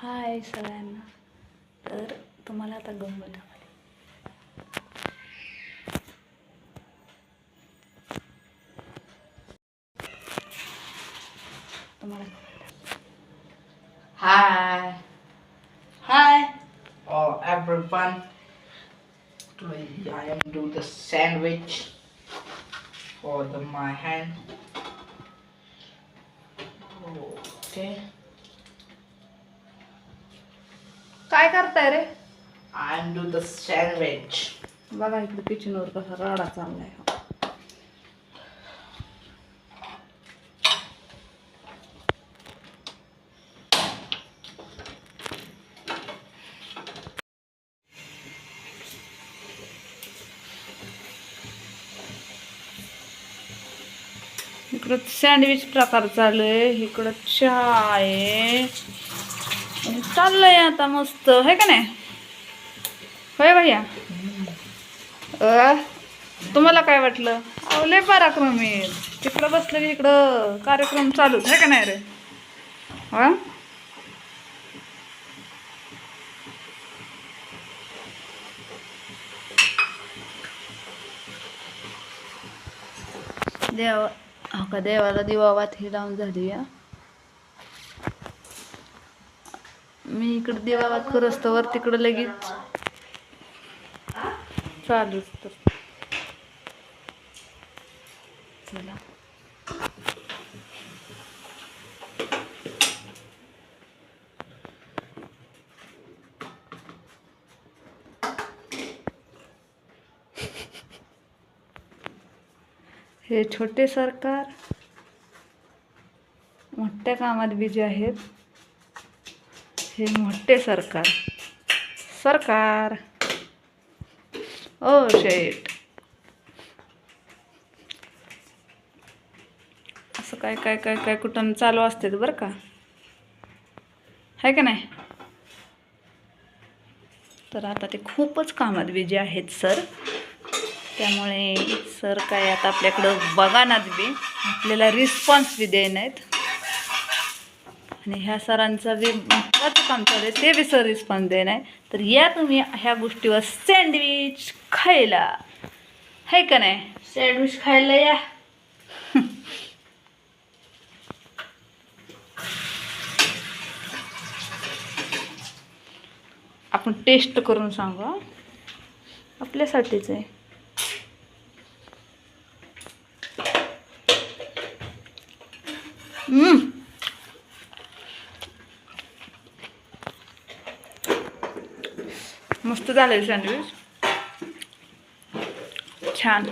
हाय सगळ्यांना. तर तुम्हाला आता गंमत दाखवली. तुम्हाला Hi. High. Oh, everyone. Today I am doing the sandwich for my hand. Okay. काय करताय रे? I am doing the sandwich. बघा इकडे किचनवर कसा राडा चाललाय. इकडं सँडविच प्रकार चालू आहे, इकडं चहा आहे आणि चाललंय आता मस्त, है का नाही? होय भैया. तुम्हाला काय वाटलं? अहो लय पराक्रमी आहे. तिकडं बसलं की इकडं कार्यक्रम चालूच, है का नाही रे? हा देवा, हो का, देवाला दिवावात ही लावून झाली या. मी इकडे दिवावात करत वर तिकडं लगेच चालूच. तर चला हे छोटे सरकार मोठ्या कामात बिझी आहेत. हे मोठे सरकार सरकार ओ शेट. असं काय काय काय काय कुठं चालू असते बरं का, है का नाही? तर आता ते खूपच कामात बिझी आहेत सर. त्यामुळे सर काय आता आपल्याकडं बघानाच बी, आपल्याला रिस्पॉन्स बी द्याय नाहीत. आणि ह्या सरांचं बी महत्त्वाचं काम चालू आहे, ते बी सर रिस्पॉन्स दे नाही. तर या तुम्ही ह्या गोष्टीवर सँडविच खायला, है का नाही? Sandwich खायला या. आपण टेस्ट करून सांगू, आपल्यासाठीच आहे. मस्त झालंय सँडविच, छान.